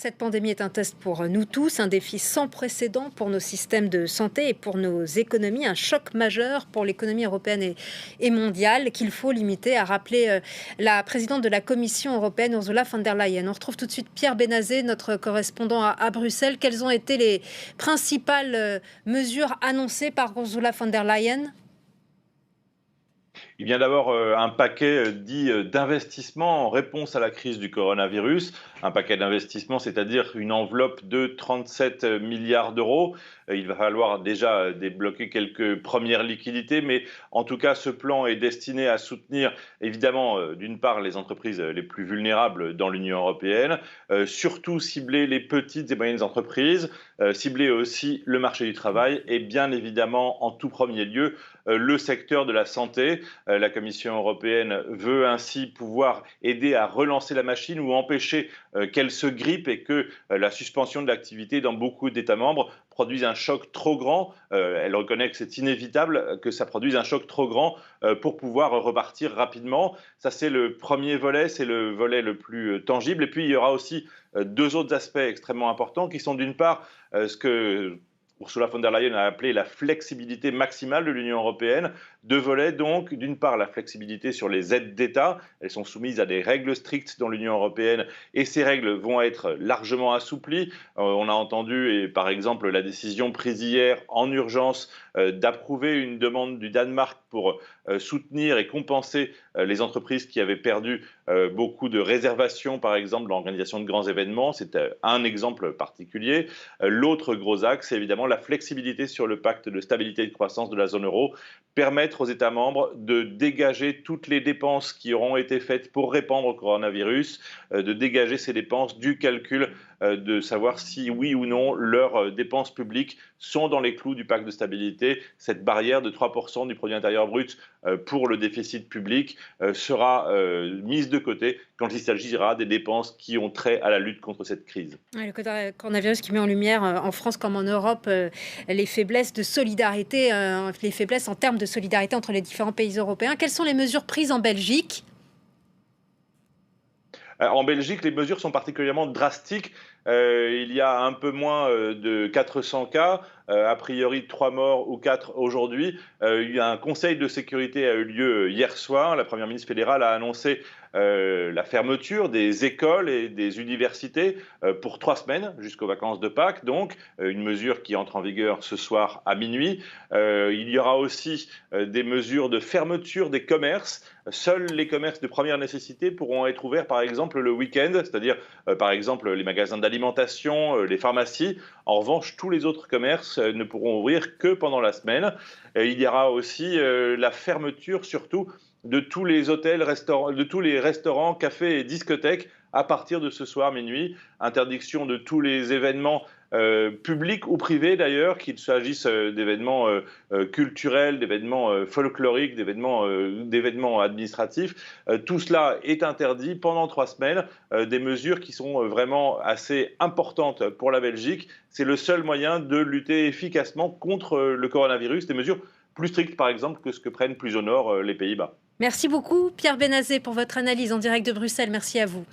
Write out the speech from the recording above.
Cette pandémie est un test pour nous tous, un défi sans précédent pour nos systèmes de santé et pour nos économies, un choc majeur pour l'économie européenne et mondiale qu'il faut limiter, a rappelé la présidente de la Commission européenne, Ursula von der Leyen. On retrouve tout de suite Pierre Benazet, notre correspondant à Bruxelles. Quelles ont été les principales mesures annoncées par Ursula von der Leyen ? Il vient d'abord un paquet dit d'investissement en réponse à la crise du coronavirus. Un paquet d'investissement, c'est-à-dire une enveloppe de 37 milliards d'euros. Il va falloir déjà débloquer quelques premières liquidités, mais en tout cas, ce plan est destiné à soutenir évidemment d'une part les entreprises les plus vulnérables dans l'Union européenne, surtout cibler les petites et moyennes entreprises, cibler aussi le marché du travail et bien évidemment en tout premier lieu le secteur de la santé. La Commission européenne veut ainsi pouvoir aider à relancer la machine ou empêcher qu'elle se grippe et que la suspension de l'activité dans beaucoup d'États membres produise un choc trop grand. Elle reconnaît que c'est inévitable que ça produise un choc trop grand pour pouvoir repartir rapidement. Ça, c'est le premier volet, c'est le volet le plus tangible. Et puis, il y aura aussi deux autres aspects extrêmement importants qui sont d'une part ce que Ursula von der Leyen a appelé la flexibilité maximale de l'Union européenne. Deux volets donc, d'une part la flexibilité sur les aides d'État, elles sont soumises à des règles strictes dans l'Union européenne et ces règles vont être largement assouplies. On a entendu et par exemple la décision prise hier en urgence d'approuver une demande du Danemark pour soutenir et compenser les entreprises qui avaient perdu beaucoup de réservations, par exemple, dans l'organisation de grands événements. C'est un exemple particulier. L'autre gros axe, c'est évidemment la flexibilité sur le pacte de stabilité et de croissance de la zone euro, permettre aux États membres de dégager toutes les dépenses qui auront été faites pour répandre au coronavirus, de dégager ces dépenses du calcul de savoir si oui ou non leurs dépenses publiques sont dans les clous du pacte de stabilité. Cette barrière de 3% du produit intérieur brut pour le déficit public sera mise de côté quand il s'agira des dépenses qui ont trait à la lutte contre cette crise. Ouais, le coronavirus qui met en lumière en France comme en Europe les faiblesses de solidarité, les faiblesses en termes de solidarité entre les différents pays européens. Quelles sont les mesures prises en Belgique ? En Belgique, les mesures sont particulièrement drastiques. Il y a un peu moins de 400 cas, a priori 3 morts ou 4 aujourd'hui. Il y a un conseil de sécurité a eu lieu hier soir. La première ministre fédérale a annoncé la fermeture des écoles et des universités pour 3 semaines, jusqu'aux vacances de Pâques. Donc, une mesure qui entre en vigueur ce soir à minuit. Il y aura aussi des mesures de fermeture des commerces. Seuls les commerces de première nécessité pourront être ouverts, par exemple, le week-end, c'est-à-dire, par exemple, les magasins d'alimentation, les pharmacies. En revanche, tous les autres commerces ne pourront ouvrir que pendant la semaine. Il y aura aussi la fermeture, surtout, de tous les hôtels, de tous les restaurants, cafés et discothèques à partir de ce soir minuit. Interdiction de tous les événements publics ou privés d'ailleurs, qu'il s'agisse d'événements culturels, d'événements folkloriques, d'événements administratifs. Tout cela est interdit pendant 3 semaines. Des mesures qui sont vraiment assez importantes pour la Belgique. C'est le seul moyen de lutter efficacement contre le coronavirus. Des mesures plus strictes, par exemple, que ce que prennent plus au nord les Pays-Bas. Merci beaucoup Pierre Benazet pour votre analyse en direct de Bruxelles. Merci à vous.